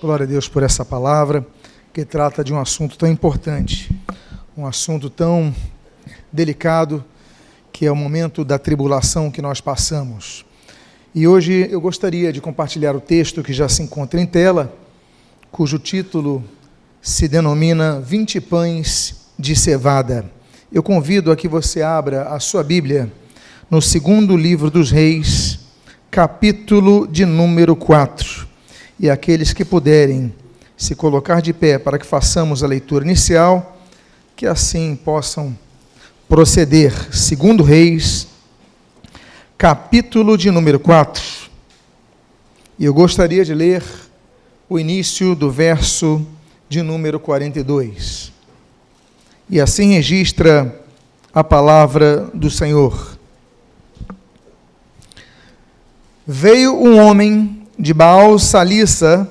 Glória a Deus por essa palavra, que trata de um assunto tão importante, um assunto tão delicado, que é o momento da tribulação que nós passamos. E hoje eu gostaria de compartilhar o texto que já se encontra em tela, cujo título se denomina 20 pães de cevada. Eu convido a que você abra a sua Bíblia no segundo livro dos Reis, capítulo de número 4. E aqueles que puderem se colocar de pé para que façamos a leitura inicial, que assim possam proceder. Segundo Reis, capítulo de número 4. E eu gostaria de ler o início do verso de número 42. E assim registra a palavra do Senhor. Veio um homem de Baal-Salissa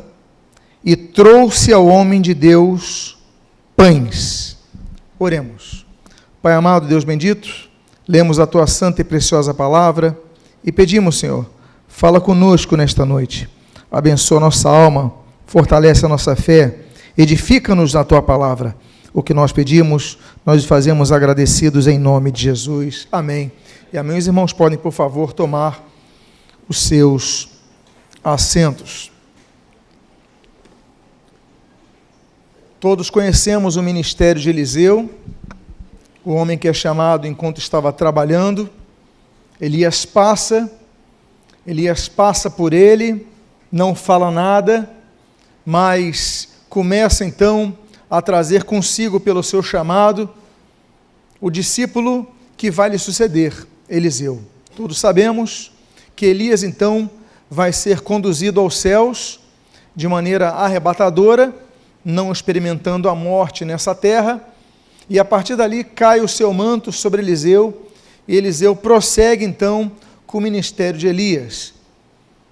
e trouxe ao homem de Deus pães. Oremos. Pai amado, Deus bendito, lemos a tua santa e preciosa palavra e pedimos, Senhor, fala conosco nesta noite. Abençoa nossa alma, fortalece a nossa fé, edifica-nos na tua palavra. O que nós pedimos, nós fazemos agradecidos em nome de Jesus. Amém. E amém. Os irmãos podem, por favor, tomar os seus assentos. Todos conhecemos o ministério de Eliseu, o homem que é chamado enquanto estava trabalhando. Elias passa por ele, não fala nada, mas começa então a trazer consigo pelo seu chamado o discípulo que vai lhe suceder, Eliseu. Todos sabemos que Elias então vai ser conduzido aos céus de maneira arrebatadora, não experimentando a morte nessa terra, e a partir dali cai o seu manto sobre Eliseu, e Eliseu prossegue então com o ministério de Elias.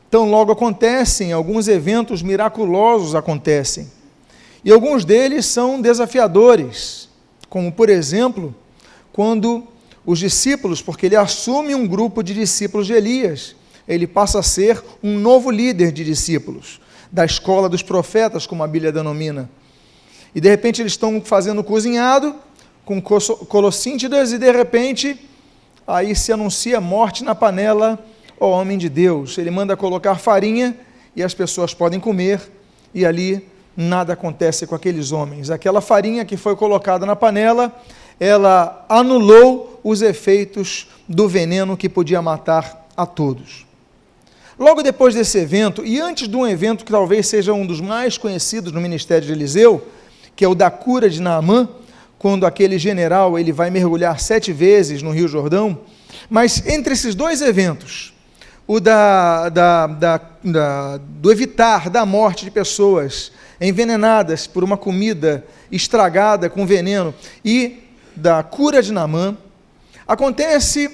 Então logo acontecem, alguns eventos miraculosos acontecem, e alguns deles são desafiadores, como por exemplo, quando os discípulos, porque ele assume um grupo de discípulos de Elias, ele passa a ser um novo líder de discípulos, da escola dos profetas, como a Bíblia denomina. E de repente eles estão fazendo cozinhado, com colossíntidas, e de repente, aí se anuncia morte na panela ao homem de Deus. Ele manda colocar farinha, e as pessoas podem comer, e ali nada acontece com aqueles homens. Aquela farinha que foi colocada na panela, ela anulou os efeitos do veneno que podia matar a todos. Logo depois desse evento, e antes de um evento que talvez seja um dos mais conhecidos no ministério de Eliseu, que é o da cura de Naamã, quando aquele general ele vai mergulhar 7 vezes no Rio Jordão, mas entre esses dois eventos, o do evitar da morte de pessoas envenenadas por uma comida estragada com veneno e da cura de Naamã, acontece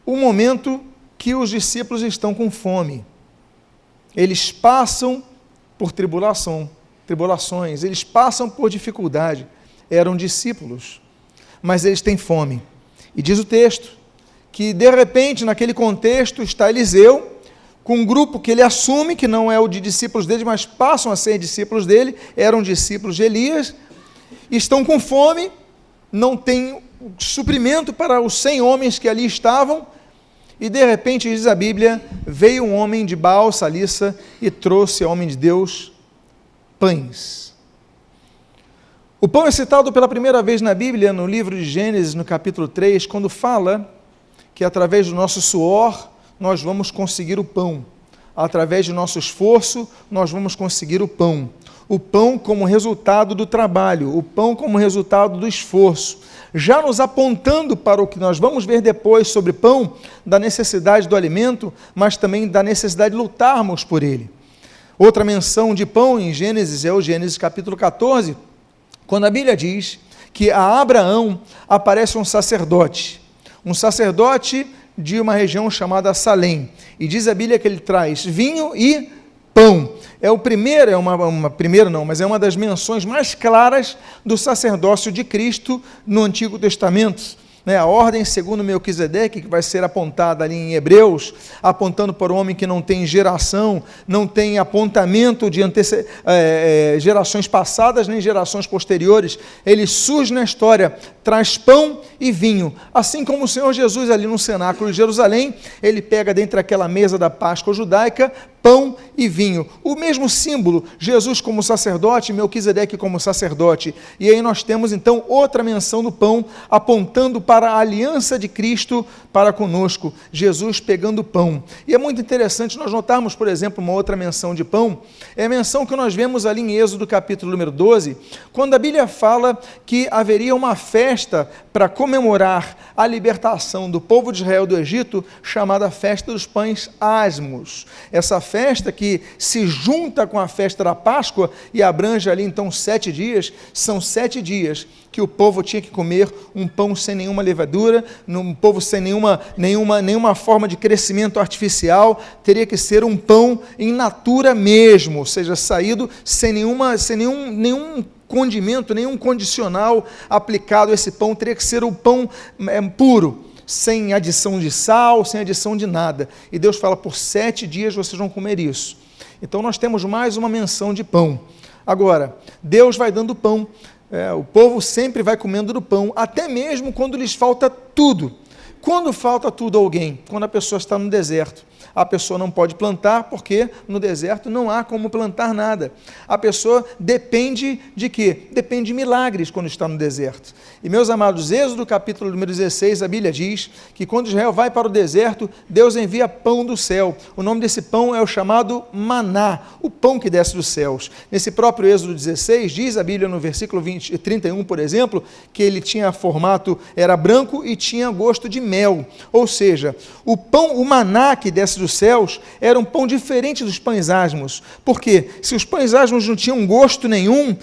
um momento que os discípulos estão com fome. Eles passam por tribulações, eles passam por dificuldade. Eram discípulos, mas eles têm fome. E diz o texto que, de repente, naquele contexto, está Eliseu, com um grupo que ele assume, que não é o de discípulos dele, mas passam a ser discípulos dele, eram discípulos de Elias, estão com fome, não tem suprimento para os 100 homens que ali estavam, e de repente, diz a Bíblia, veio um homem de Baal-Salissa e trouxe ao homem de Deus pães. O pão é citado pela primeira vez na Bíblia, no livro de Gênesis, no capítulo 3, quando fala que através do nosso suor, nós vamos conseguir o pão. Através do nosso esforço, nós vamos conseguir o pão. O pão como resultado do trabalho, o pão como resultado do esforço. Já nos apontando para o que nós vamos ver depois sobre pão, da necessidade do alimento, mas também da necessidade de lutarmos por ele. Outra menção de pão em Gênesis é o Gênesis capítulo 14, quando a Bíblia diz que a Abraão aparece um sacerdote de uma região chamada Salém, e diz a Bíblia que ele traz vinho e pão. É uma das menções mais claras do sacerdócio de Cristo no Antigo Testamento. né, a ordem segundo Melquisedeque, que vai ser apontada ali em Hebreus, apontando para o homem que não tem geração, não tem apontamento de gerações passadas nem gerações posteriores, ele surge na história, traz pão e vinho, assim como o Senhor Jesus ali no cenáculo de Jerusalém, ele pega dentre aquela mesa da Páscoa judaica, pão e vinho, o mesmo símbolo, Jesus como sacerdote, Melquisedeque como sacerdote, e aí nós temos então outra menção do pão, apontando para a aliança de Cristo para conosco, Jesus pegando o pão, e é muito interessante nós notarmos, por exemplo, uma outra menção de pão, é a menção que nós vemos ali em Êxodo capítulo número 12, quando a Bíblia fala que haveria uma festa para comemorar a libertação do povo de Israel do Egito, chamada Festa dos Pães Asmos, essa festa que se junta com a festa da Páscoa e abrange ali então 7 dias, são 7 dias que o povo tinha que comer um pão sem nenhuma levadura, um povo sem nenhuma forma de crescimento artificial, teria que ser um pão in natura mesmo, ou seja, saído sem nenhum condimento, nenhum condicional aplicado a esse pão, teria que ser o pão puro, sem adição de sal, sem adição de nada. E Deus fala, por 7 dias vocês vão comer isso. Então nós temos mais uma menção de pão. Agora, Deus vai dando pão, o povo sempre vai comendo do pão, até mesmo quando lhes falta tudo. Quando falta tudo a alguém? Quando a pessoa está no deserto. A pessoa não pode plantar, porque no deserto não há como plantar nada. A pessoa depende de quê? Depende de milagres quando está no deserto. E, meus amados, Êxodo capítulo número 16, a Bíblia diz que quando Israel vai para o deserto, Deus envia pão do céu. O nome desse pão é o chamado maná, o pão que desce dos céus. Nesse próprio Êxodo 16, diz a Bíblia no versículo 31, por exemplo, que ele tinha formato, era branco e tinha gosto de mel. Ou seja, o pão, o maná que desce dos céus, era um pão diferente dos pães asmos, porque se os pães asmos não tinham gosto nenhum,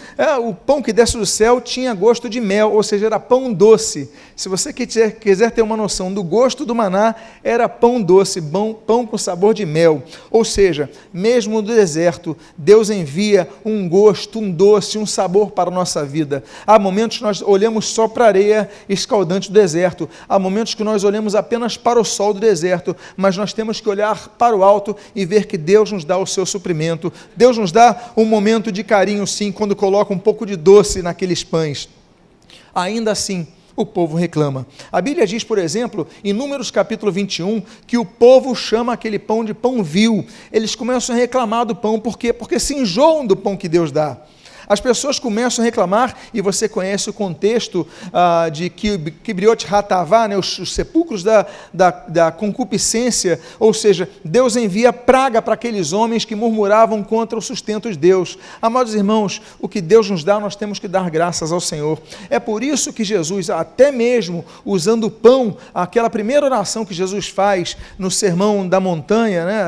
o pão que desce do céu tinha gosto de mel, ou seja, era pão doce. Se você quiser ter uma noção do gosto do maná, era pão doce, pão com sabor de mel, ou seja, mesmo no deserto, Deus envia um gosto, um doce, um sabor para a nossa vida. Há momentos que nós olhamos só para a areia escaldante do deserto, há momentos que nós olhamos apenas para o sol do deserto, mas nós temos que olhar para o alto e ver que Deus nos dá o seu suprimento. Deus nos dá um momento de carinho, sim, quando coloca um pouco de doce naqueles pães. Ainda assim, o povo reclama. A Bíblia diz, por exemplo, em Números capítulo 21, que o povo chama aquele pão de pão vil. Eles começam a reclamar do pão, por quê? Porque se enjoam do pão que Deus dá. As pessoas começam a reclamar, e você conhece o contexto de Kibriot Hatavá, né, os sepulcros da concupiscência, ou seja, Deus envia praga para aqueles homens que murmuravam contra o sustento de Deus. Amados irmãos, o que Deus nos dá, nós temos que dar graças ao Senhor. É por isso que Jesus, até mesmo usando o pão, aquela primeira oração que Jesus faz no Sermão da Montanha, né,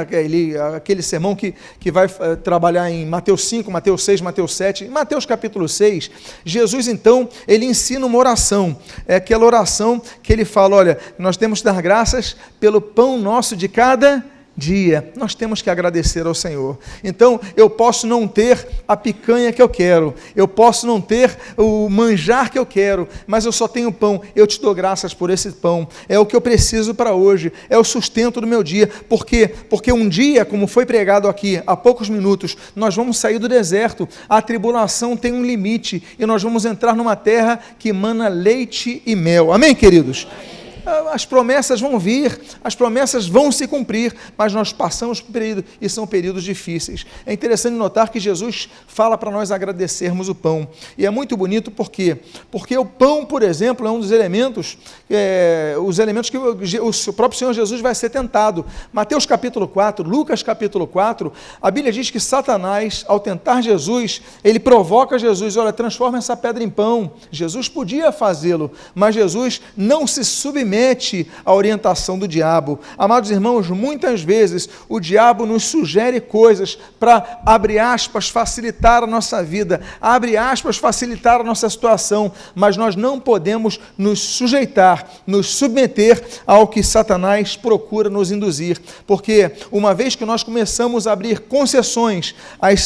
aquele sermão que vai trabalhar em Mateus 5, Mateus 6, Mateus 7, em Mateus capítulo 6, Jesus então, ele ensina uma oração, é aquela oração que ele fala, olha, nós temos que dar graças pelo pão nosso de cada dia, nós temos que agradecer ao Senhor. Então, eu posso não ter a picanha que eu quero, eu posso não ter o manjar que eu quero, mas eu só tenho pão, eu te dou graças por esse pão, é o que eu preciso para hoje, é o sustento do meu dia. Por quê? Porque um dia, como foi pregado aqui há poucos minutos, nós vamos sair do deserto, a tribulação tem um limite, e nós vamos entrar numa terra que emana leite e mel. Amém, queridos? As promessas vão vir, as promessas vão se cumprir, mas nós passamos por um período, e são períodos difíceis. É interessante notar que Jesus fala para nós agradecermos o pão, e é muito bonito, por quê? Porque o pão, por exemplo, é um dos elementos, os elementos que o próprio Senhor Jesus vai ser tentado. Mateus capítulo 4, Lucas capítulo 4, a Bíblia diz que Satanás, ao tentar Jesus, ele provoca Jesus, olha, transforma essa pedra em pão. Jesus podia fazê-lo, mas Jesus não se submete submete à orientação do diabo. Amados irmãos, muitas vezes o diabo nos sugere coisas para, abre aspas, facilitar a nossa vida, abre aspas, facilitar a nossa situação, mas nós não podemos nos sujeitar, nos submeter ao que Satanás procura nos induzir, porque uma vez que nós começamos a abrir concessões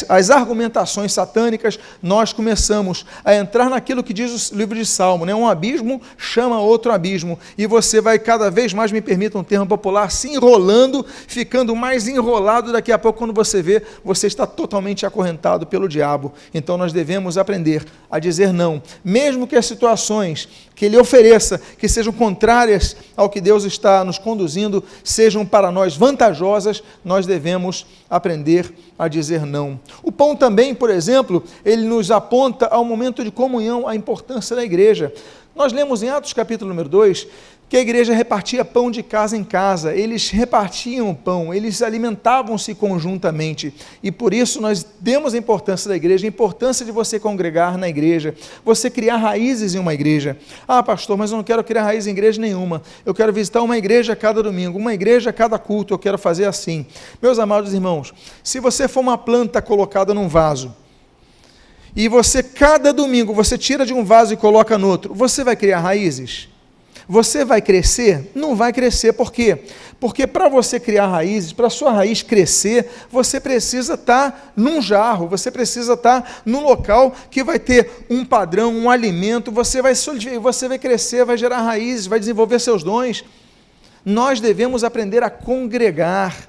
às argumentações satânicas, nós começamos a entrar naquilo que diz o livro de Salmo, né? Um abismo chama outro abismo, e você vai cada vez mais, me permita um termo popular, se enrolando, ficando mais enrolado. Daqui a pouco, quando você vê, você está totalmente acorrentado pelo diabo. Então nós devemos aprender a dizer não, mesmo que as situações que ele ofereça, que sejam contrárias ao que Deus está nos conduzindo, sejam para nós vantajosas, nós devemos aprender a dizer não. O pão também, por exemplo, ele nos aponta ao momento de comunhão, a importância da igreja. Nós lemos em Atos capítulo número 2, que a igreja repartia pão de casa em casa, eles repartiam o pão, eles alimentavam-se conjuntamente, e por isso nós demos a importância da igreja, a importância de você congregar na igreja, você criar raízes em uma igreja. Ah, pastor, mas eu não quero criar raiz em igreja nenhuma, eu quero visitar uma igreja a cada domingo, uma igreja a cada culto, eu quero fazer assim. Meus amados irmãos, se você for uma planta colocada num vaso, e você, cada domingo, você tira de um vaso e coloca no outro, você vai criar raízes? Você vai crescer? Não vai crescer. Por quê? Porque para você criar raízes, para a sua raiz crescer, você precisa estar num jarro, você precisa estar num local que vai ter um padrão, um alimento, você vai crescer, vai gerar raízes, vai desenvolver seus dons. Nós devemos aprender a congregar,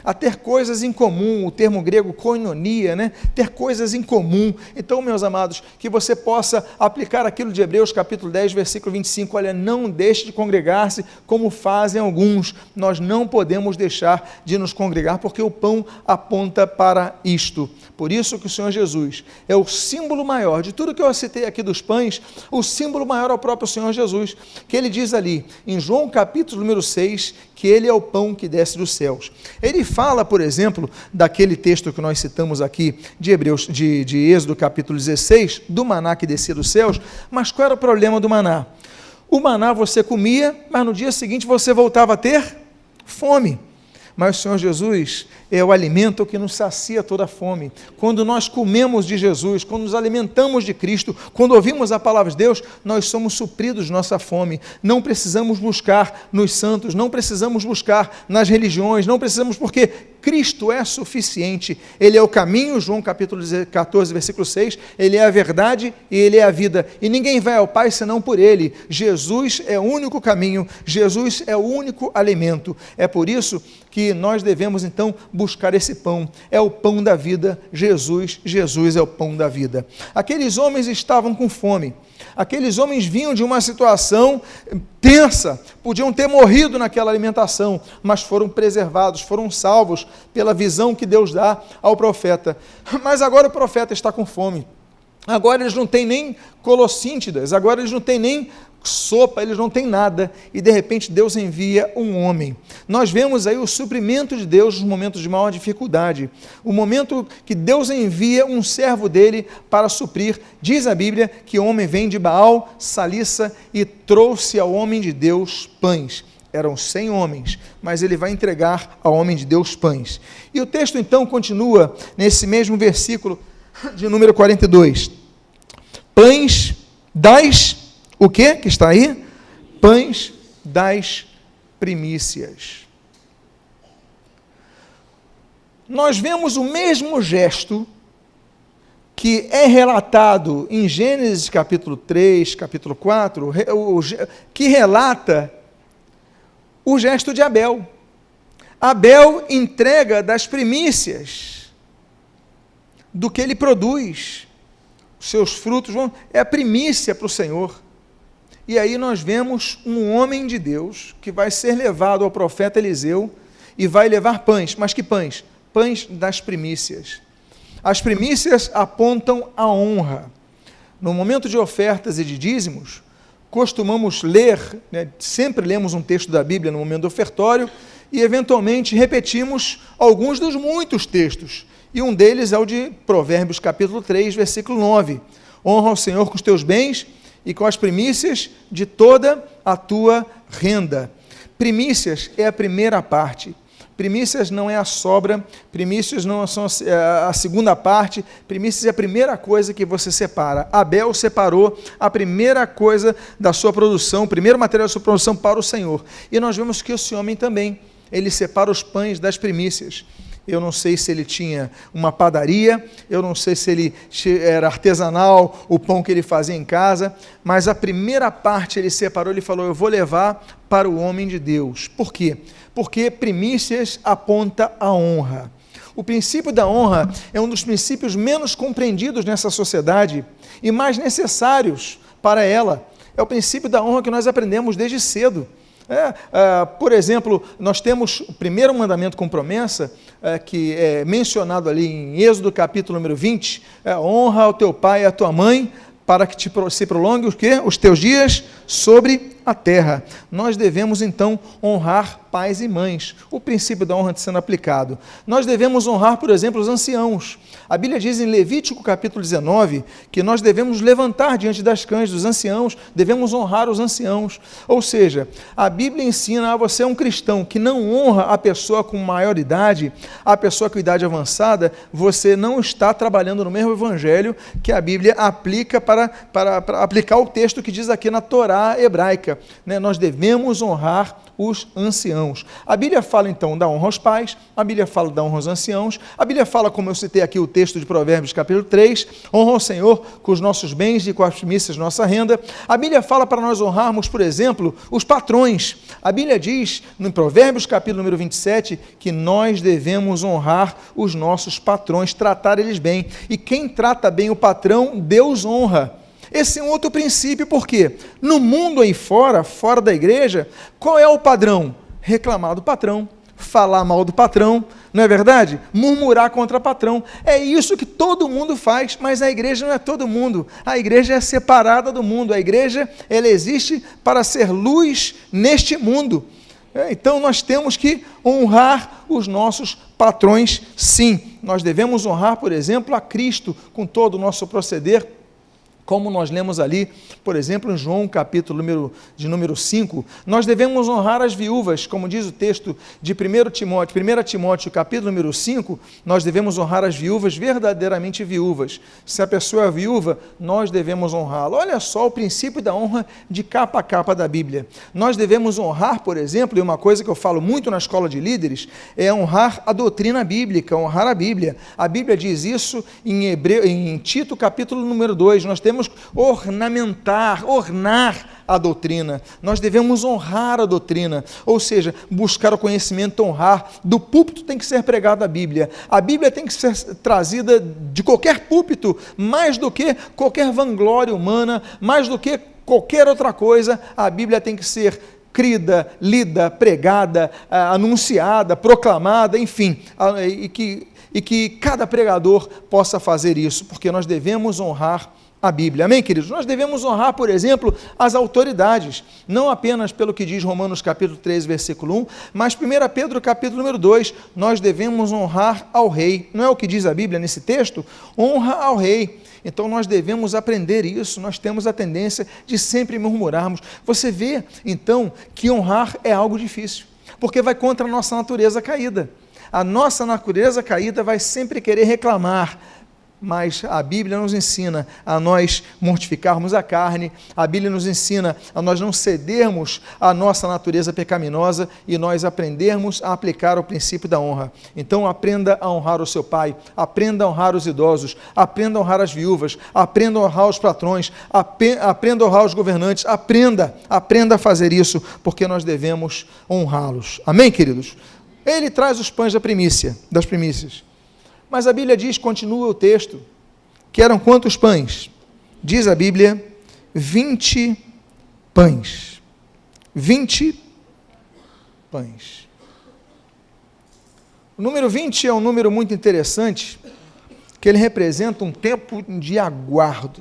a ter coisas em comum, o termo grego koinonia, né? Ter coisas em comum. Então, meus amados, que você possa aplicar aquilo de Hebreus capítulo 10, versículo 25, olha, não deixe de congregar-se como fazem alguns. Nós não podemos deixar de nos congregar, porque o pão aponta para isto. Por isso que o Senhor Jesus é o símbolo maior de tudo que eu citei aqui dos pães, o símbolo maior é o próprio Senhor Jesus, que ele diz ali, em João capítulo número 6, que ele é o pão que desce dos céus. Ele fala, por exemplo, daquele texto que nós citamos aqui, de Êxodo capítulo 16, do maná que descia dos céus, mas qual era o problema do maná? O maná você comia, mas no dia seguinte você voltava a ter fome. Mas o Senhor Jesus é o alimento que nos sacia toda a fome. Quando nós comemos de Jesus, quando nos alimentamos de Cristo, quando ouvimos a palavra de Deus, nós somos supridos de nossa fome. Não precisamos buscar nos santos, não precisamos buscar nas religiões, não precisamos, porque Cristo é suficiente. Ele é o caminho, João capítulo 14, versículo 6, ele é a verdade e ele é a vida. E ninguém vai ao Pai senão por ele. Jesus é o único caminho, Jesus é o único alimento. É por isso que nós devemos então buscar esse pão. É o pão da vida, Jesus é o pão da vida. Aqueles homens estavam com fome. Aqueles homens vinham de uma situação tensa, podiam ter morrido naquela alimentação, mas foram preservados, foram salvos pela visão que Deus dá ao profeta. Mas agora o profeta está com fome. Agora eles não têm nem colossíntidas, agora eles não têm nem sopa, eles não têm nada, e de repente Deus envia um homem. Nós vemos aí o suprimento de Deus nos momentos de maior dificuldade, o momento que Deus envia um servo dele para suprir. Diz a Bíblia que o homem vem de Baal, Salissa, e trouxe ao homem de Deus pães. Eram 100 homens, mas ele vai entregar ao homem de Deus pães. E o texto então continua nesse mesmo versículo de número 42. Pães das... O que está aí? Pães das primícias. Nós vemos o mesmo gesto que é relatado em Gênesis capítulo 3, capítulo 4, que relata o gesto de Abel. Abel entrega das primícias do que ele produz. Os seus frutos é a primícia para o Senhor. E aí nós vemos um homem de Deus que vai ser levado ao profeta Eliseu e vai levar pães. Mas que pães? Pães das primícias. As primícias apontam a honra. No momento de ofertas e de dízimos, costumamos ler, né, sempre lemos um texto da Bíblia no momento do ofertório e eventualmente repetimos alguns dos muitos textos. E um deles é o de Provérbios capítulo 3, versículo 9. Honra ao Senhor com os teus bens e com as primícias de toda a tua renda. Primícias é a primeira parte. Primícias não é a sobra, primícias não são a segunda parte, primícias é a primeira coisa que você separa. Abel separou a primeira coisa da sua produção, o primeiro material da sua produção para o Senhor. E nós vemos que esse homem também, ele separa os pães das primícias. Eu não sei se ele tinha uma padaria, eu não sei se ele era artesanal, o pão que ele fazia em casa, mas a primeira parte ele separou, ele falou, eu vou levar para o homem de Deus. Por quê? Porque primícias aponta a honra. O princípio da honra é um dos princípios menos compreendidos nessa sociedade e mais necessários para ela. É o princípio da honra que nós aprendemos desde cedo. Por exemplo, nós temos o primeiro mandamento com promessa, que é mencionado ali em Êxodo capítulo número 20, honra ao teu pai e à tua mãe, para que se prolongue os teus dias sobre a terra. Nós devemos então honrar pais e mães, o princípio da honra sendo aplicado. Nós devemos honrar, por exemplo, os anciãos. A Bíblia diz em Levítico capítulo 19 que nós devemos levantar diante das cães dos anciãos, devemos honrar os anciãos. Ou seja, a Bíblia ensina a você, um cristão, que não honra a pessoa com maior idade, a pessoa com idade avançada, você não está trabalhando no mesmo evangelho que a Bíblia aplica para aplicar o texto que diz aqui na Torá hebraica. Nós devemos honrar os anciãos. A Bíblia fala então da honra aos pais, a Bíblia fala da honra aos anciãos, a Bíblia fala, como eu citei aqui o texto de Provérbios capítulo 3, honra ao Senhor com os nossos bens e com as primícias nossa renda. A Bíblia fala para nós honrarmos, por exemplo, os patrões. A Bíblia diz, no Provérbios capítulo número 27, que nós devemos honrar os nossos patrões, tratar eles bem. E quem trata bem o patrão, Deus honra. Esse é um outro princípio, porque no mundo aí fora da igreja, qual é o padrão? Reclamar do patrão, falar mal do patrão, não é verdade? Murmurar contra o patrão. É isso que todo mundo faz, mas a igreja não é todo mundo. A igreja é separada do mundo. A igreja, ela existe para ser luz neste mundo. Então nós temos que honrar os nossos patrões, sim. Nós devemos honrar, por exemplo, a Cristo com todo o nosso proceder, como nós lemos ali, por exemplo, em João, capítulo número 5, nós devemos honrar as viúvas, como diz o texto de 1 Timóteo, capítulo número 5, nós devemos honrar as viúvas, verdadeiramente viúvas. Se a pessoa é viúva, nós devemos honrá-la. Olha só o princípio da honra de capa a capa da Bíblia. Nós devemos honrar, por exemplo, e uma coisa que eu falo muito na escola de líderes, é honrar a doutrina bíblica, honrar a Bíblia. A Bíblia diz isso em Tito, capítulo número 2, nós temos ornar a doutrina, nós devemos honrar a doutrina, ou seja, buscar o conhecimento, honrar. Do púlpito tem que ser pregada a Bíblia tem que ser trazida de qualquer púlpito, mais do que qualquer vanglória humana, mais do que qualquer outra coisa, a Bíblia tem que ser crida, lida, pregada, anunciada, proclamada, enfim, e que cada pregador possa fazer isso, porque nós devemos honrar a Bíblia. Amém, queridos? Nós devemos honrar, por exemplo, as autoridades, não apenas pelo que diz Romanos capítulo 3, versículo 1, mas 1 Pedro capítulo número 2, nós devemos honrar ao rei. Não é o que diz a Bíblia nesse texto? Honra ao rei. Então nós devemos aprender isso, nós temos a tendência de sempre murmurarmos. Você vê, então, que honrar é algo difícil, porque vai contra a nossa natureza caída. A nossa natureza caída vai sempre querer reclamar, mas a Bíblia nos ensina a nós mortificarmos a carne, a Bíblia nos ensina a nós não cedermos à nossa natureza pecaminosa e nós aprendermos a aplicar o princípio da honra. Então aprenda a honrar o seu pai, aprenda a honrar os idosos, aprenda a honrar as viúvas, aprenda a honrar os patrões, aprenda a honrar os governantes, aprenda a fazer isso, porque nós devemos honrá-los. Amém, queridos? Ele traz os pães das primícias. Mas a Bíblia diz, continua o texto, que eram quantos pães? Diz a Bíblia, 20 pães. 20 pães. O número 20 é um número muito interessante, que ele representa um tempo de aguardo.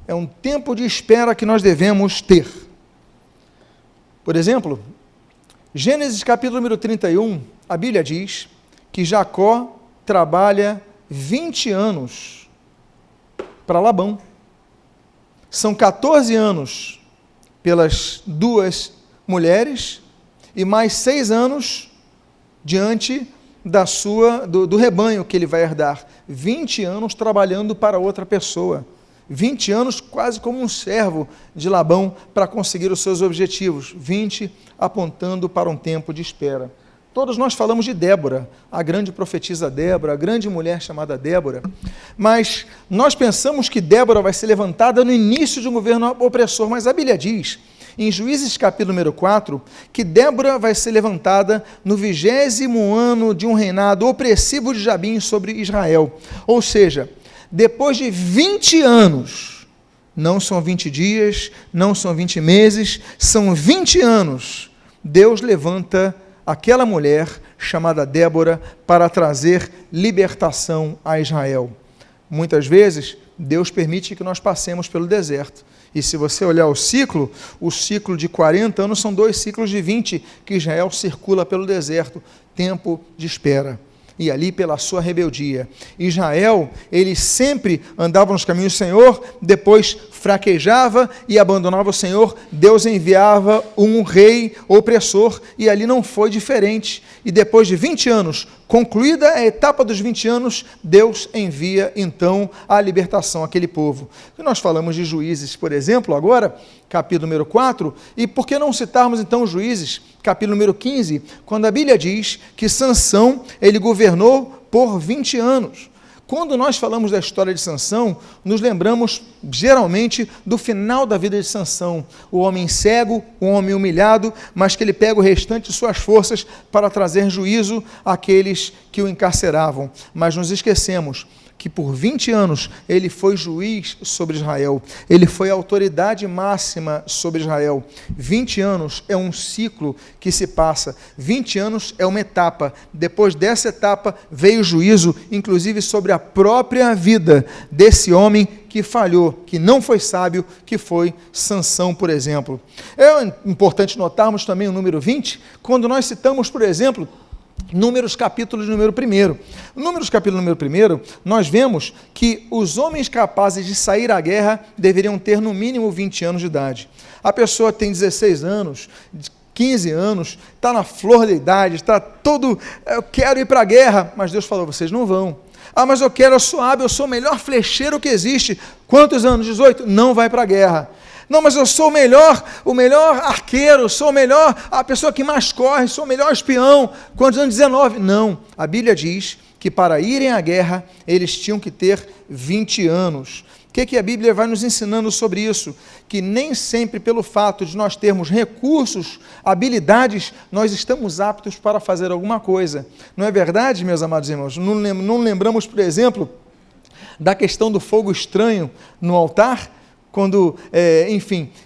É um tempo de espera que nós devemos ter. Por exemplo, Gênesis capítulo número 31, a Bíblia diz que Jacó trabalha 20 anos para Labão. São 14 anos pelas duas mulheres e mais 6 anos diante do rebanho que ele vai herdar. 20 anos trabalhando para outra pessoa. 20 anos quase como um servo de Labão para conseguir os seus objetivos. 20 apontando para um tempo de espera. Todos nós falamos de Débora, a grande profetisa Débora, a grande mulher chamada Débora, mas nós pensamos que Débora vai ser levantada no início de um governo opressor, mas a Bíblia diz, em Juízes capítulo número 4, que Débora vai ser levantada no 20º ano de um reinado opressivo de Jabim sobre Israel, ou seja, depois de 20 anos, não são 20 dias, não são 20 meses, são 20 anos, Deus levanta aquela mulher chamada Débora para trazer libertação a Israel. Muitas vezes, Deus permite que nós passemos pelo deserto. E se você olhar o ciclo de 40 anos são 2 ciclos de 20 que Israel circula pelo deserto, tempo de espera. E ali pela sua rebeldia. Israel, ele sempre andava nos caminhos do Senhor, depois fraquejava e abandonava o Senhor, Deus enviava um rei opressor, e ali não foi diferente. E depois de 20 anos, concluída a etapa dos 20 anos, Deus envia então a libertação àquele povo. E nós falamos de Juízes, por exemplo, agora, capítulo número 4, e por que não citarmos então Juízes, capítulo número 15, quando a Bíblia diz que Sansão, ele governou por 20 anos. Quando nós falamos da história de Sansão, nos lembramos geralmente do final da vida de Sansão, o homem cego, o homem humilhado, mas que ele pega o restante de suas forças para trazer juízo àqueles que o encarceravam. Mas nos esquecemos que por 20 anos ele foi juiz sobre Israel, ele foi a autoridade máxima sobre Israel. 20 anos é um ciclo que se passa, 20 anos é uma etapa, depois dessa etapa veio o juízo, inclusive sobre a própria vida desse homem que falhou, que não foi sábio, que foi Sansão, por exemplo. É importante notarmos também o número 20, quando nós citamos, por exemplo, Números capítulo número 1. Números capítulo número 1, nós vemos que os homens capazes de sair à guerra deveriam ter no mínimo 20 anos de idade. A pessoa tem 16 anos, 15 anos, está na flor da idade, está todo, eu quero ir para a guerra, mas Deus falou, vocês não vão. Ah, mas eu sou hábil, eu sou o melhor flecheiro que existe. Quantos anos? 18? Não vai para a guerra. Não, mas eu sou o melhor arqueiro, sou a pessoa que mais corre, sou o melhor espião. Quantos anos? 19? Não. A Bíblia diz que para irem à guerra, eles tinham que ter 20 anos. O que a Bíblia vai nos ensinando sobre isso? Que nem sempre pelo fato de nós termos recursos, habilidades, nós estamos aptos para fazer alguma coisa. Não é verdade, meus amados irmãos? Não lembramos, por exemplo, da questão do fogo estranho no altar? Quando,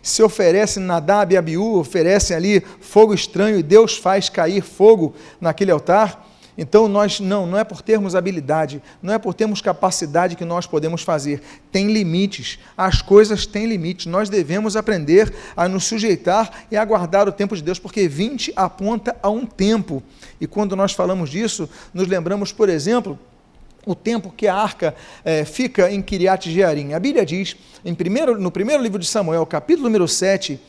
se oferece Nadab e Abiú, oferecem ali fogo estranho e Deus faz cair fogo naquele altar. Então, não é por termos habilidade, não é por termos capacidade que nós podemos fazer. Tem limites, as coisas têm limites. Nós devemos aprender a nos sujeitar e aguardar o tempo de Deus, porque 20 aponta a um tempo. E quando nós falamos disso, nos lembramos, por exemplo, o tempo que a arca fica em Kiriat Jearim. A Bíblia diz, no primeiro livro de Samuel, capítulo número 7,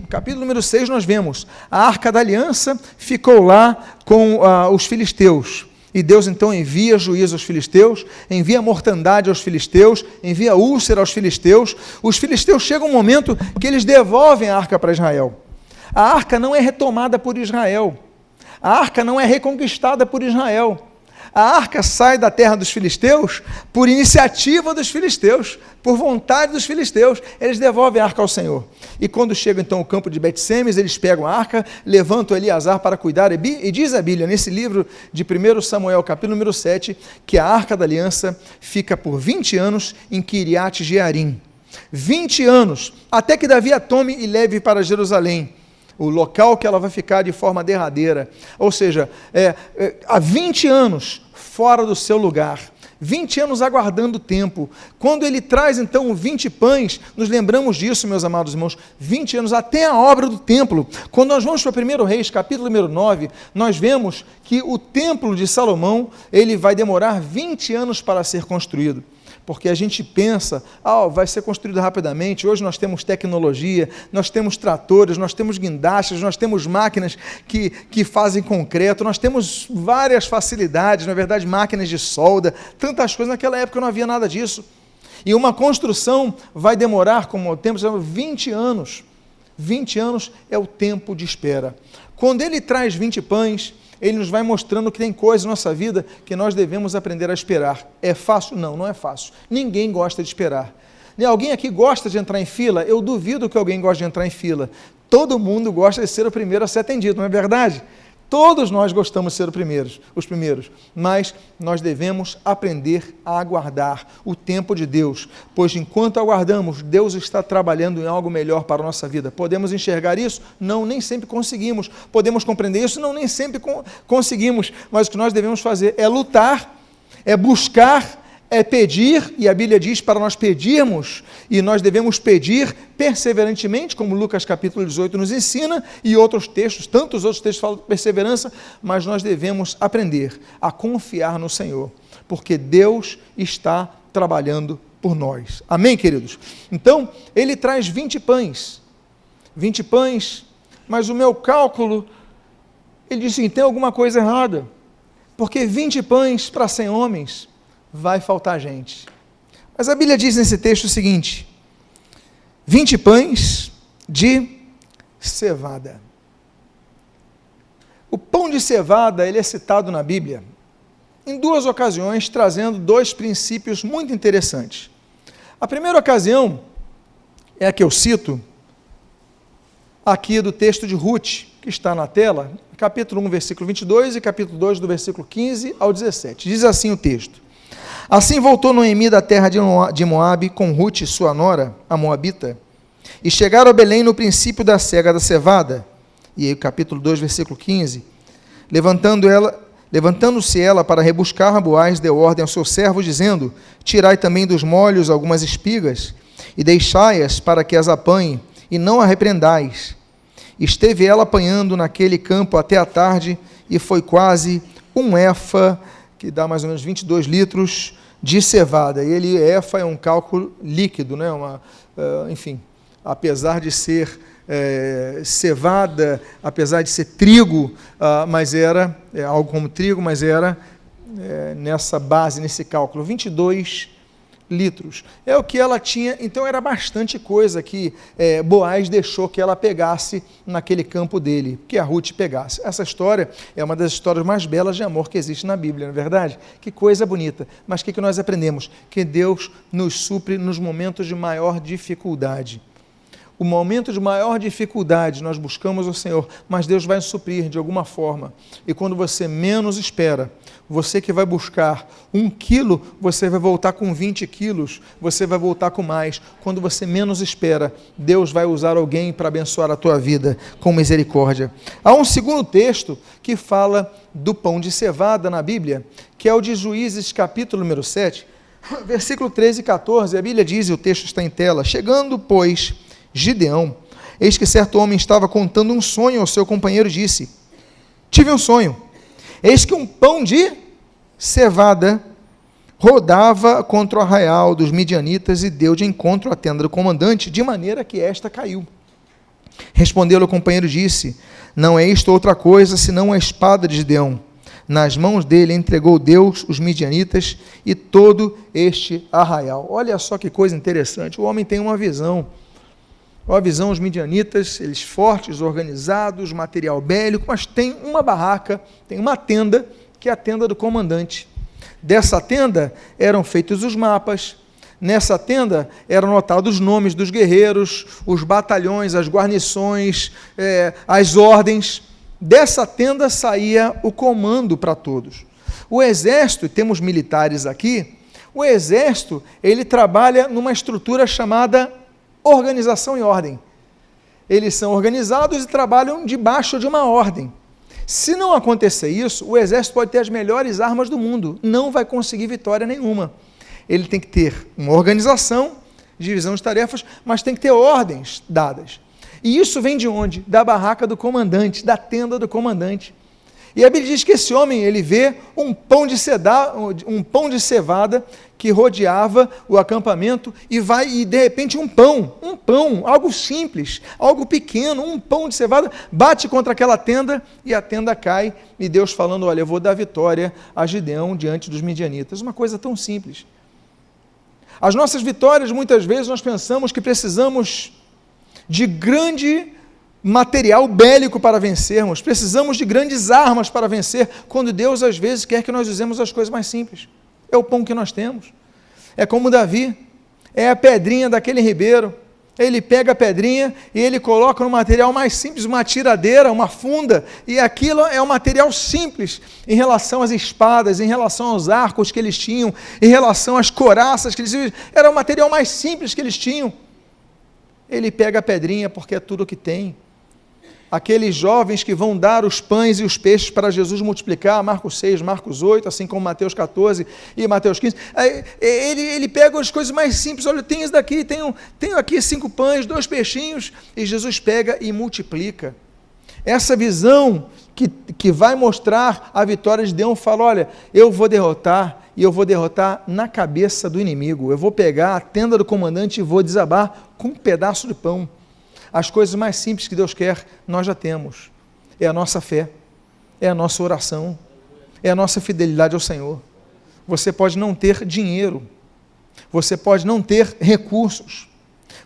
capítulo número 6, nós vemos, a arca da aliança ficou lá com os filisteus. E Deus então envia juízo aos filisteus, envia mortandade aos filisteus, envia úlcera aos filisteus. Os filisteus chegam um momento que eles devolvem a arca para Israel. A arca não é retomada por Israel. A arca não é reconquistada por Israel. A arca sai da terra dos filisteus por iniciativa dos filisteus, por vontade dos filisteus. Eles devolvem a arca ao Senhor. E quando chega então ao campo de Bet-Semes, eles pegam a arca, levantam Eleazar para cuidar, e diz a Bíblia, nesse livro de 1 Samuel, capítulo número 7, que a arca da aliança fica por 20 anos em Kiriat Jearim. 20 anos, até que Davi a tome e leve para Jerusalém, o local que ela vai ficar de forma derradeira. Ou seja, há 20 anos fora do seu lugar, 20 anos aguardando o tempo. Quando ele traz então 20 pães, nos lembramos disso, meus amados irmãos, 20 anos até a obra do templo. Quando nós vamos para 1 Reis, capítulo número 9, nós vemos que o templo de Salomão, ele vai demorar 20 anos para ser construído. Porque a gente pensa, vai ser construído rapidamente. Hoje nós temos tecnologia, nós temos tratores, nós temos guindastes, nós temos máquinas que fazem concreto, nós temos várias facilidades, na verdade, máquinas de solda, tantas coisas. Naquela época não havia nada disso. E uma construção vai demorar, como o tempo, 20 anos. 20 anos é o tempo de espera. Quando ele traz 20 pães, ele nos vai mostrando que tem coisas na nossa vida que nós devemos aprender a esperar. É fácil? Não, não é fácil. Ninguém gosta de esperar. Alguém aqui gosta de entrar em fila? Eu duvido que alguém goste de entrar em fila. Todo mundo gosta de ser o primeiro a ser atendido, não é verdade? Todos nós gostamos de ser os primeiros, mas nós devemos aprender a aguardar o tempo de Deus, pois enquanto aguardamos, Deus está trabalhando em algo melhor para a nossa vida. Podemos enxergar isso? Não, nem sempre conseguimos. Podemos compreender isso? Não, nem sempre conseguimos, mas o que nós devemos fazer é lutar, é buscar, é pedir, e a Bíblia diz para nós pedirmos, e nós devemos pedir perseverantemente, como Lucas capítulo 18 nos ensina, e outros textos, tantos outros textos falam de perseverança, mas nós devemos aprender a confiar no Senhor, porque Deus está trabalhando por nós. Amém, queridos? Então, ele traz 20 pães, mas o meu cálculo, ele diz assim, tem alguma coisa errada, porque 20 pães para 100 homens, vai faltar gente. Mas a Bíblia diz nesse texto o seguinte, 20 pães de cevada. O pão de cevada, ele é citado na Bíblia em 2 ocasiões, trazendo 2 princípios muito interessantes. A primeira ocasião é a que eu cito aqui do texto de Ruth, que está na tela, capítulo 1, versículo 22 e capítulo 2, do versículo 15 ao 17. Diz assim o texto. Assim voltou Noemi da terra de Moabe com Ruth, sua nora, a Moabita, e chegaram a Belém no princípio da cega da cevada. E aí, capítulo 2, versículo 15. Levantando-se ela para rebuscar Boaz, deu ordem ao seu servo, dizendo, tirai também dos molhos algumas espigas, e deixai-as para que as apanhe, e não a repreendais. Esteve ela apanhando naquele campo até a tarde, e foi quase um efa, que dá mais ou menos 22 litros de cevada. E efa é um cálculo líquido, né? Enfim, apesar de ser cevada, apesar de ser trigo, mas era algo como trigo, mas era nessa base, nesse cálculo, 22 litros. É o que ela tinha, então era bastante coisa que Boaz deixou que ela pegasse naquele campo dele, que a Ruth pegasse. Essa história é uma das histórias mais belas de amor que existe na Bíblia, não é verdade? Que coisa bonita. Mas o que nós aprendemos? Que Deus nos supre nos momentos de maior dificuldade. O momento de maior dificuldade, nós buscamos o Senhor, mas Deus vai suprir de alguma forma. E quando você menos espera, você que vai buscar 1 quilo, você vai voltar com 20 quilos, você vai voltar com mais. Quando você menos espera, Deus vai usar alguém para abençoar a tua vida com misericórdia. Há um segundo texto que fala do pão de cevada na Bíblia, que é o de Juízes, capítulo número 7, versículo 13 e 14, a Bíblia diz, e o texto está em tela, chegando, pois, Gideão, eis que certo homem estava contando um sonho ao seu companheiro e disse, tive um sonho, eis que um pão de cevada rodava contra o arraial dos midianitas e deu de encontro à tenda do comandante, de maneira que esta caiu. Respondeu-lhe o companheiro e disse, não é isto outra coisa, senão a espada de Gideão. Nas mãos dele entregou Deus os midianitas e todo este arraial. Olha só que coisa interessante, o homem tem uma visão, os midianitas, eles fortes, organizados, material bélico, mas tem uma barraca, tem uma tenda, que é a tenda do comandante. Dessa tenda eram feitos os mapas, nessa tenda eram anotados os nomes dos guerreiros, os batalhões, as guarnições, as ordens. Dessa tenda saía o comando para todos. O exército, e temos militares aqui, o exército, ele trabalha numa estrutura chamada organização e ordem. Eles são organizados e trabalham debaixo de uma ordem. Se não acontecer isso, o exército pode ter as melhores armas do mundo, não vai conseguir vitória nenhuma. Ele tem que ter uma organização, divisão de tarefas, mas tem que ter ordens dadas. E isso vem de onde? Da barraca do comandante, da tenda do comandante. E a Bíblia diz que esse homem, ele vê um pão de cevada que rodeava o acampamento e de repente um pão, algo simples, algo pequeno, um pão de cevada, bate contra aquela tenda e a tenda cai, e Deus falando, olha, eu vou dar vitória a Gideão diante dos midianitas. Uma coisa tão simples. As nossas vitórias, muitas vezes, nós pensamos que precisamos de grande material bélico para vencermos, precisamos de grandes armas para vencer, quando Deus às vezes quer que nós usemos as coisas mais simples. É o pão que nós temos. É como Davi, é a pedrinha daquele ribeiro. Ele pega a pedrinha e ele coloca no material mais simples, uma tiradeira, uma funda, e aquilo é um material simples em relação às espadas, em relação aos arcos que eles tinham, em relação às couraças que eles tinham, era o material mais simples que eles tinham. Ele pega a pedrinha porque é tudo o que tem. Aqueles jovens que vão dar os pães e os peixes para Jesus multiplicar, Marcos 6, Marcos 8, assim como Mateus 14 e Mateus 15, ele pega as coisas mais simples, olha, tem isso daqui, tenho aqui 5 pães, 2 peixinhos, e Jesus pega e multiplica. Essa visão que vai mostrar a vitória de Deus, fala, olha, eu vou derrotar, e eu vou derrotar na cabeça do inimigo, eu vou pegar a tenda do comandante e vou desabar com um pedaço de pão. As coisas mais simples que Deus quer, nós já temos. É a nossa fé, é a nossa oração, é a nossa fidelidade ao Senhor. Você pode não ter dinheiro, você pode não ter recursos,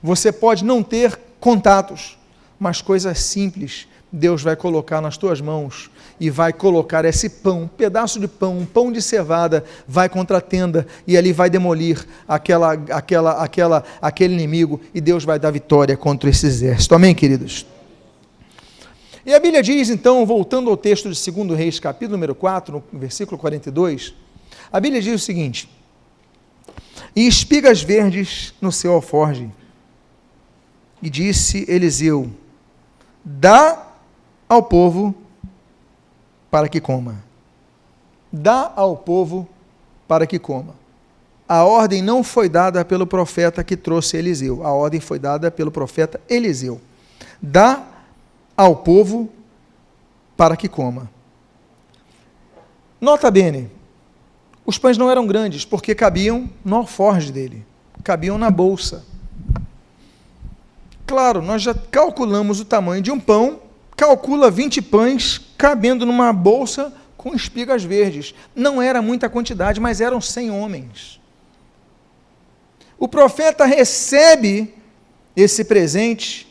você pode não ter contatos, mas coisas simples Deus vai colocar nas tuas mãos e vai colocar esse pão, um pedaço de pão, um pão de cevada, vai contra a tenda e ali vai demolir aquele inimigo, e Deus vai dar vitória contra esse exército. Amém, queridos? E a Bíblia diz, então, voltando ao texto de 2 Reis, capítulo número 4, no versículo 42, a Bíblia diz o seguinte: e espigas verdes no seu alforje, e disse Eliseu, dá ao povo para que coma. Dá ao povo para que coma. A ordem não foi dada pelo profeta que trouxe Eliseu, a ordem foi dada pelo profeta Eliseu. Dá ao povo para que coma. Nota bene, os pães não eram grandes, porque cabiam no alforje dele, cabiam na bolsa. Claro, nós já calculamos o tamanho de um pão, calcula 20 pães cabendo numa bolsa com espigas verdes. Não era muita quantidade, mas eram 100 homens. O profeta recebe esse presente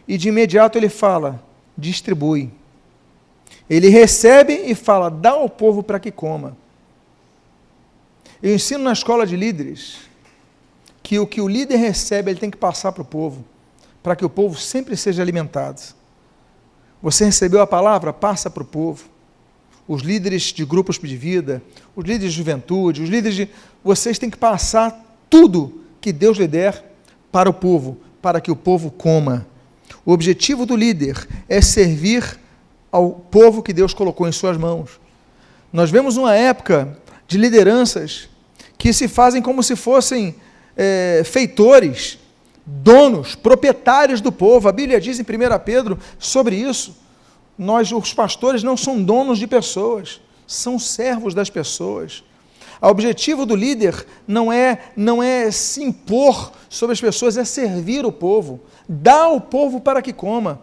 e de imediato ele fala, distribui. Ele recebe e fala, dá ao povo para que coma. Eu ensino na escola de líderes que o líder recebe, ele tem que passar para o povo, para que o povo sempre seja alimentado. Você recebeu a palavra? Passa para o povo. Os líderes de grupos de vida, os líderes de juventude, os líderes de... Vocês têm que passar tudo que Deus lhe der para o povo, para que o povo coma. O objetivo do líder é servir ao povo que Deus colocou em suas mãos. Nós vemos uma época de lideranças que se fazem como se fossem feitores, donos, proprietários do povo. A Bíblia diz em 1 Pedro sobre isso. Nós, os pastores, não são donos de pessoas, são servos das pessoas. O objetivo do líder não é se impor sobre as pessoas, é servir o povo, dar ao povo para que coma.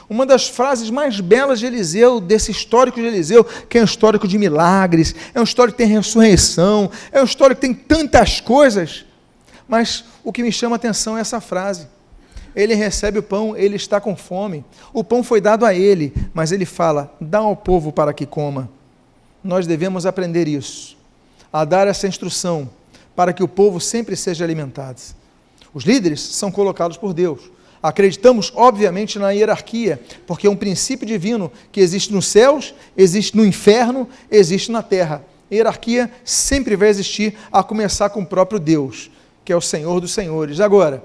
Uma das frases mais belas de Eliseu, desse histórico de Eliseu, que é um histórico de milagres, é um histórico que tem ressurreição, é um histórico que tem tantas coisas, mas o que me chama a atenção é essa frase. Ele recebe o pão, ele está com fome, o pão foi dado a ele, mas ele fala, dá ao povo para que coma. Nós devemos aprender isso, a dar essa instrução, para que o povo sempre seja alimentado. Os líderes são colocados por Deus. Acreditamos, obviamente, na hierarquia, porque é um princípio divino que existe nos céus, existe no inferno, existe na terra. A hierarquia sempre vai existir, a começar com o próprio Deus, que é o Senhor dos senhores. Agora,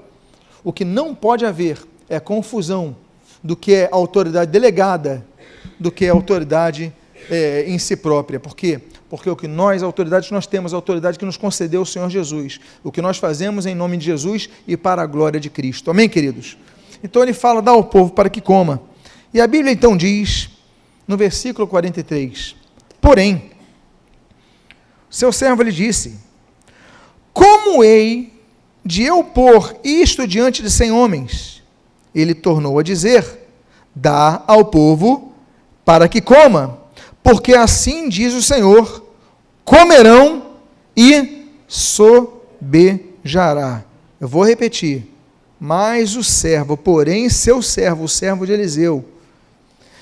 o que não pode haver é confusão do que é autoridade delegada, do que é autoridade em si própria. Por quê? Porque o que nós, autoridades, nós temos a autoridade que nos concedeu o Senhor Jesus. O que nós fazemos em nome de Jesus e para a glória de Cristo. Amém, queridos? Então ele fala, dá ao povo para que coma. E a Bíblia então diz no versículo 43. Porém, seu servo lhe disse: como hei de eu pôr isto diante de 100 homens? Ele tornou a dizer: dá ao povo para que coma, porque assim diz o Senhor: comerão e sobejará. Eu vou repetir. Mas o servo, porém, seu servo, o servo de Eliseu,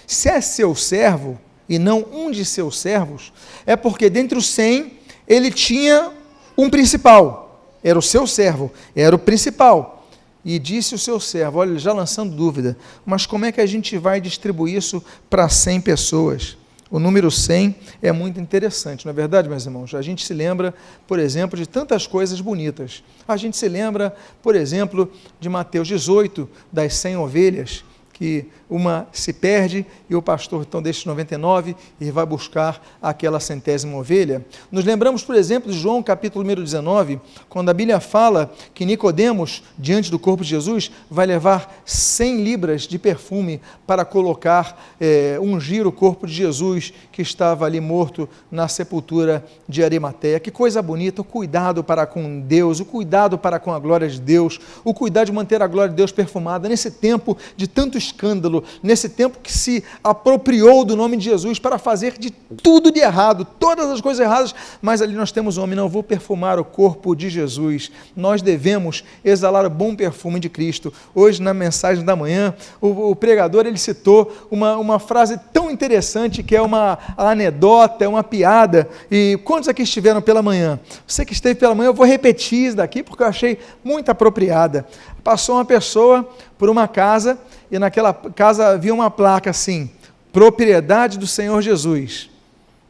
se é seu servo e não um de seus servos, é porque dentre os 100 ele tinha um principal, era o seu servo, era o principal. E disse o seu servo, olha, já lançando dúvida, mas como é que a gente vai distribuir isso para 100 pessoas? O número 100 é muito interessante, não é verdade, meus irmãos? A gente se lembra, por exemplo, de tantas coisas bonitas. A gente se lembra, por exemplo, de Mateus 18, das 100 ovelhas, que uma se perde e o pastor então deixa 99 e vai buscar aquela 100ª ovelha. Nos lembramos, por exemplo, de João capítulo número 19, quando a Bíblia fala que Nicodemos, diante do corpo de Jesus, vai levar 100 libras de perfume para colocar, ungir o corpo de Jesus, que estava ali morto na sepultura de Arimateia. Que coisa bonita, o cuidado para com Deus, o cuidado para com a glória de Deus, o cuidado de manter a glória de Deus perfumada, nesse tempo de tanto escândalo, nesse tempo que se apropriou do nome de Jesus para fazer de tudo de errado, todas as coisas erradas, mas ali nós temos um homem, não vou perfumar o corpo de Jesus. Nós devemos exalar o bom perfume de Cristo. Hoje, na mensagem da manhã, o pregador, ele citou uma frase tão interessante, que é uma anedota, é uma piada, e quantos aqui estiveram pela manhã? Você que esteve pela manhã, eu vou repetir isso daqui, porque eu achei muito apropriada. Passou uma pessoa por uma casa, e naquela casa havia uma placa assim, propriedade do Senhor Jesus.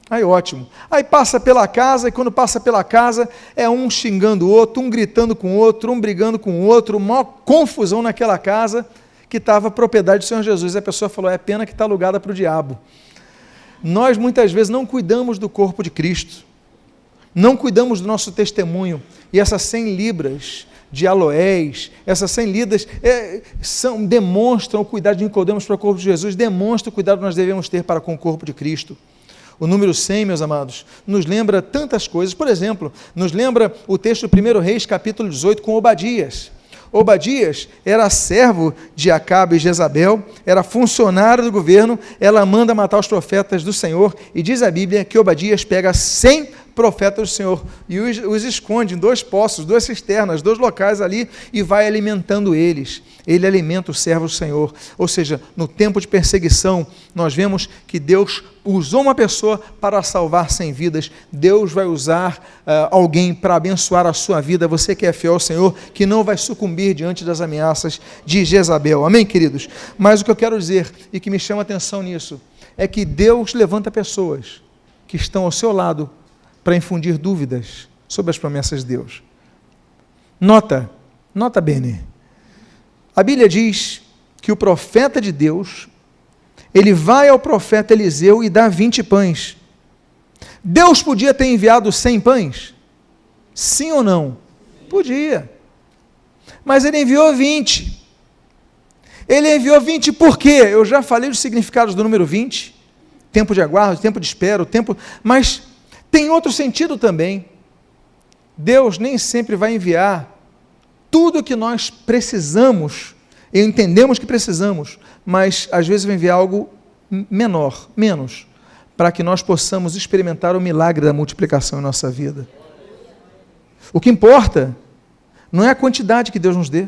Aí ótimo. Aí passa pela casa, e quando passa pela casa, é um xingando o outro, um gritando com o outro, um brigando com o outro, uma confusão naquela casa, que estava propriedade do Senhor Jesus. E a pessoa falou, é pena que está alugada para o diabo. Nós muitas vezes não cuidamos do corpo de Cristo, não cuidamos do nosso testemunho, e essas 100 libras de aloés, essas 100 libras demonstram o cuidado de Nicodemos para o corpo de Jesus, demonstram o cuidado que nós devemos ter para com o corpo de Cristo. O número 100, meus amados, nos lembra tantas coisas. Por exemplo, nos lembra o texto do 1 Reis, capítulo 18, com Obadias. Obadias era servo de Acabe e Jezabel, era funcionário do governo, ela manda matar os profetas do Senhor, e diz a Bíblia que Obadias pega 100 profetas do Senhor e os esconde em 2 poços, 2 cisternas, 2 locais ali, e vai alimentando eles. Ele alimenta o servo do Senhor. Ou seja, no tempo de perseguição, nós vemos que Deus usou uma pessoa para salvar 100 vidas. Deus vai usar alguém para abençoar a sua vida. Você que é fiel ao Senhor, que não vai sucumbir diante das ameaças de Jezabel. Amém, queridos? Mas o que eu quero dizer, e que me chama a atenção nisso, é que Deus levanta pessoas que estão ao seu lado para infundir dúvidas sobre as promessas de Deus. Nota bene. A Bíblia diz que o profeta de Deus, ele vai ao profeta Eliseu e dá 20 pães. Deus podia ter enviado 100 pães? Sim ou não? Podia. Mas ele enviou 20. Ele enviou 20 por quê? Eu já falei dos significados do número 20. Tempo de aguardo, tempo de espera, mas tem outro sentido também. Deus nem sempre vai enviar tudo o que nós precisamos, e entendemos que precisamos, mas às vezes vai enviar algo menor, menos, para que nós possamos experimentar o milagre da multiplicação em nossa vida. O que importa não é a quantidade que Deus nos dê,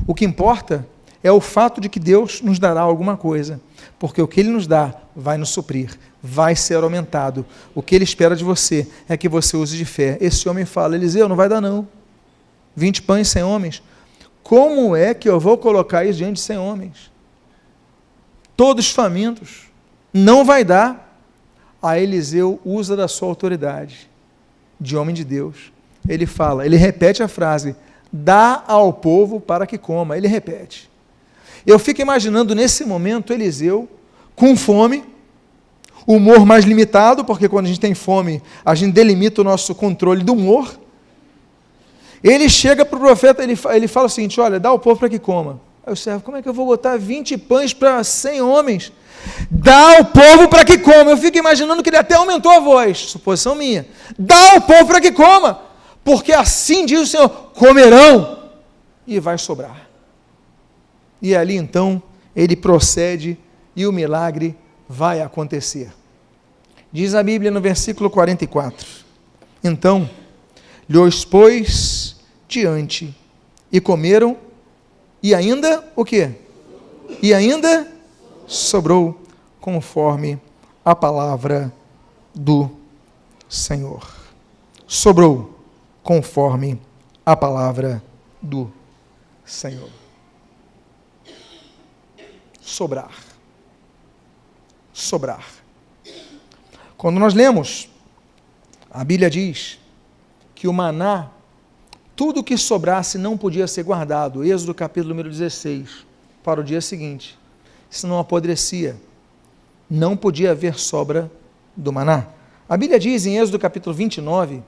o que importa é o fato de que Deus nos dará alguma coisa, porque o que Ele nos dá vai nos suprir, vai ser aumentado. O que Ele espera de você é que você use de fé. Esse homem fala, Eliseu, não vai dar não, 20 pães, 100 homens, como é que eu vou colocar isso diante de 100 homens? Todos famintos, não vai dar. Aí Eliseu usa da sua autoridade, de homem de Deus, ele fala, ele repete a frase, dá ao povo para que coma, ele repete. Eu fico imaginando nesse momento Eliseu, com fome, humor mais limitado, porque quando a gente tem fome, a gente delimita o nosso controle do humor. Ele chega para o profeta, ele fala o seguinte, olha, dá ao povo para que coma. Aí o servo: como é que eu vou botar 20 pães para 100 homens? Dá ao povo para que coma. Eu fico imaginando que ele até aumentou a voz, suposição minha. Dá ao povo para que coma, porque assim diz o Senhor: comerão e vai sobrar. E ali então ele procede e o milagre vai acontecer. Diz a Bíblia no versículo 44: então lhes pôs diante e comeram, e ainda o quê? E ainda sobrou, conforme a palavra do Senhor. Sobrou, conforme a palavra do Senhor. Sobrar. Sobrar. Quando nós lemos, a Bíblia diz que o maná, tudo que sobrasse não podia ser guardado. Êxodo capítulo número 16, para o dia seguinte. Senão apodrecia. Não podia haver sobra do maná. A Bíblia diz em Êxodo capítulo 29,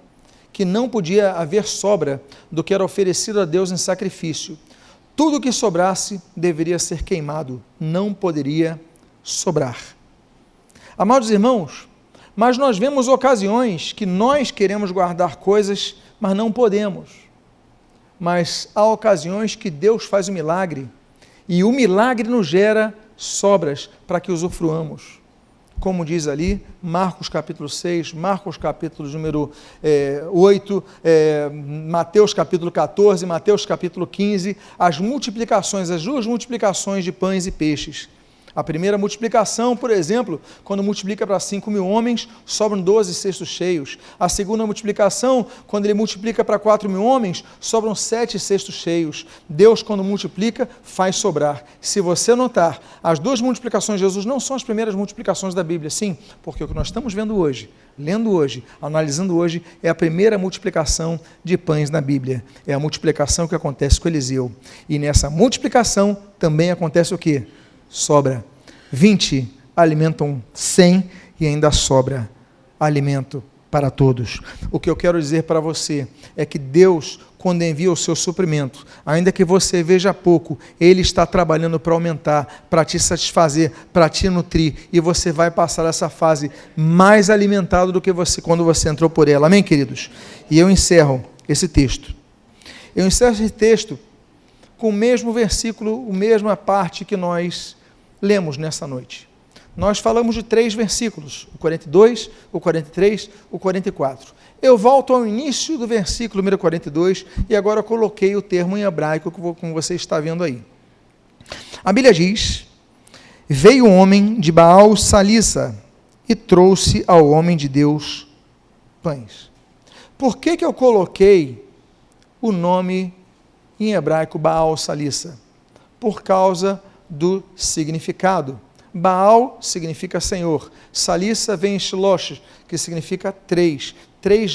que não podia haver sobra do que era oferecido a Deus em sacrifício. Tudo que sobrasse deveria ser queimado, não poderia sobrar. Amados irmãos, mas nós vemos ocasiões que nós queremos guardar coisas, mas não podemos. Mas há ocasiões que Deus faz o milagre, e o milagre nos gera sobras para que usufruamos. Como diz ali, Marcos capítulo 6, Marcos capítulo número 8, Mateus capítulo 14, Mateus capítulo 15, as multiplicações, as duas multiplicações de pães e peixes. A primeira multiplicação, por exemplo, quando multiplica para 5.000 homens, sobram 12 cestos cheios. A segunda multiplicação, quando ele multiplica para 4.000 homens, sobram 7 cestos cheios. Deus, quando multiplica, faz sobrar. Se você notar, as duas multiplicações de Jesus não são as primeiras multiplicações da Bíblia, sim, porque o que nós estamos vendo hoje, lendo hoje, analisando hoje, é a primeira multiplicação de pães na Bíblia. É a multiplicação que acontece com Eliseu. E nessa multiplicação também acontece o quê? Sobra. 20 alimentam 100 e ainda sobra alimento para todos. O que eu quero dizer para você é que Deus, quando envia o seu suprimento, ainda que você veja pouco, Ele está trabalhando para aumentar, para te satisfazer, para te nutrir, e você vai passar essa fase mais alimentado do que você quando você entrou por ela. Amém, queridos? E eu encerro esse texto. Eu encerro esse texto com o mesmo versículo, a mesma parte que nós lemos nessa noite. Nós falamos de 3 versículos, o 42, o 43, o 44. Eu volto ao início do versículo número 42 e agora coloquei o termo em hebraico, como você está vendo aí. A Bíblia diz: veio um homem de Baal Salissa e trouxe ao homem de Deus pães. Por que eu coloquei o nome em hebraico Baal Salissa? Por causa do significado. Baal significa Senhor. Salissa vem em Shilosh, que significa 3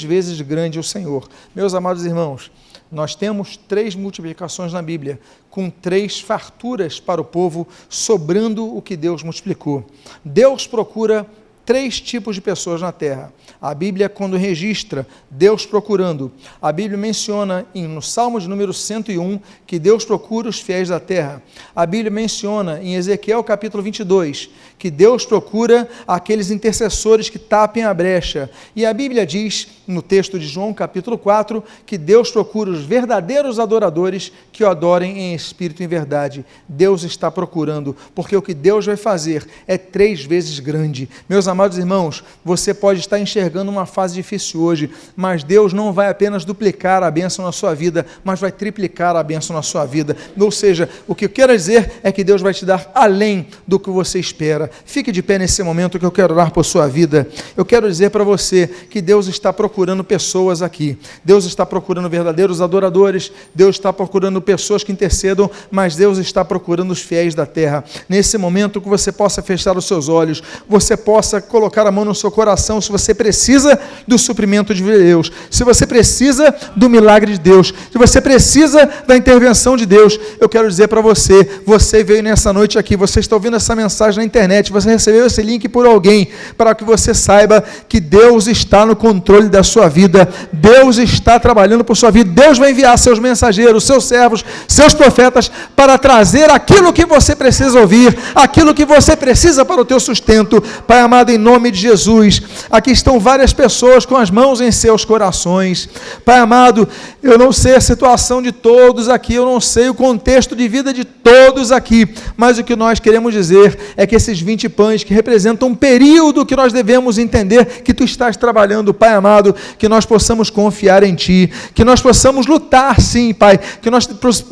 vezes grande o Senhor. Meus amados irmãos, nós temos 3 multiplicações na Bíblia, com 3 farturas para o povo, sobrando o que Deus multiplicou. Deus procura 3 tipos de pessoas na terra. A Bíblia, quando registra Deus procurando, a Bíblia menciona no Salmo de número 101 que Deus procura os fiéis da terra. A Bíblia menciona em Ezequiel capítulo 22 que Deus procura aqueles intercessores que tapem a brecha. E a Bíblia diz, no texto de João capítulo 4, que Deus procura os verdadeiros adoradores que o adorem em espírito e em verdade. Deus está procurando, porque o que Deus vai fazer é 3 vezes grande. Meus amados irmãos, você pode estar enxergando uma fase difícil hoje, mas Deus não vai apenas duplicar a bênção na sua vida, mas vai triplicar a bênção na sua vida. Ou seja, o que eu quero dizer é que Deus vai te dar além do que você espera. Fique de pé nesse momento que eu quero orar por sua vida. Eu quero dizer para você que Deus está procurando pessoas aqui. Deus está procurando verdadeiros adoradores, Deus está procurando pessoas que intercedam, mas Deus está procurando os fiéis da terra. Nesse momento que você possa fechar os seus olhos, você possa colocar a mão no seu coração se você precisa do suprimento de Deus, se você precisa do milagre de Deus, se você precisa da intervenção de Deus. Eu quero dizer para você, você veio nessa noite aqui, você está ouvindo essa mensagem na internet, você recebeu esse link por alguém, para que você saiba que Deus está no controle da sua vida, Deus está trabalhando por sua vida, Deus vai enviar seus mensageiros, seus servos, seus profetas, para trazer aquilo que você precisa ouvir, aquilo que você precisa para o teu sustento. Pai amado, em nome de Jesus, aqui estão várias pessoas com as mãos em seus corações. Pai amado, eu não sei a situação de todos aqui, eu não sei o contexto de vida de todos aqui, mas o que nós queremos dizer é que esses 20 pães, que representam um período que nós devemos entender que Tu estás trabalhando, Pai amado, que nós possamos confiar em Ti, que nós possamos lutar sim, Pai, que nós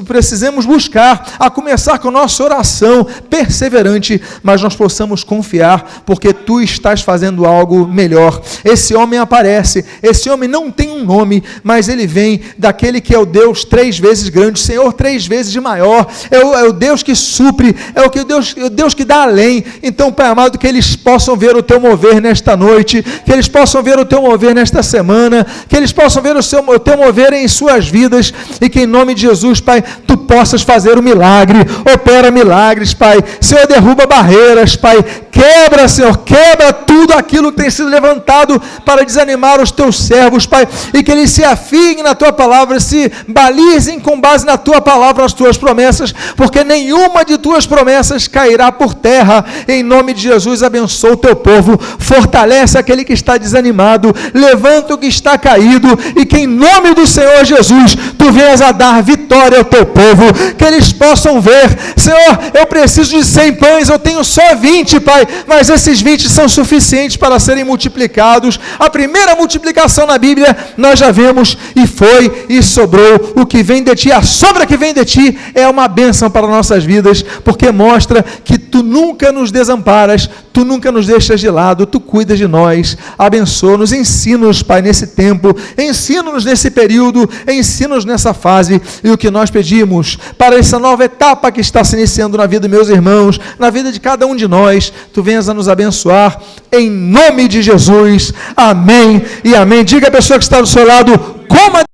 precisemos buscar, a começar com nossa oração perseverante, mas nós possamos confiar, porque Tu estás fazendo algo melhor. Esse homem aparece, esse homem não tem um nome, mas ele vem daquele que é o Deus 3 vezes grande, o Senhor 3 vezes maior, é o Deus que supre, é o Deus que dá além. Então, Pai amado, que eles possam ver o Teu mover nesta noite, que eles possam ver o Teu mover nesta semana, que eles possam ver o Teu mover em suas vidas, e que em nome de Jesus, Pai, Tu possas fazer o milagre, opera milagres, Pai. Senhor, derruba barreiras, Pai, quebra, Senhor, quebra tudo aquilo que tem sido levantado para desanimar os Teus servos, Pai, e que eles se afiem na Tua palavra, se balizem com base na Tua palavra, as Tuas promessas, porque nenhuma de Tuas promessas cairá por terra. Em nome de Jesus, abençoa o Teu povo, fortalece aquele que está desanimado, levanta o que está caído, e que em nome do Senhor Jesus, Tu venhas a dar vitória ao Teu povo, que eles possam ver, Senhor, eu preciso de 100 pães, eu tenho só 20, Pai, mas esses 20 são suficientes para serem multiplicados. A primeira multiplicação na Bíblia, nós já vemos, e foi, e sobrou. O que vem de Ti, a sobra que vem de Ti, é uma bênção para nossas vidas, porque mostra que Tu nunca nos desamparas, Tu nunca nos deixas de lado, Tu cuidas de nós. Abençoa-nos, ensina-nos, Pai, nesse tempo, ensina-nos nesse período, ensina-nos nessa fase, e o que nós pedimos para essa nova etapa que está se iniciando na vida dos meus irmãos, na vida de cada um de nós, Tu venhas a nos abençoar, em nome de Jesus, amém e amém. Diga à pessoa que está do seu lado, coma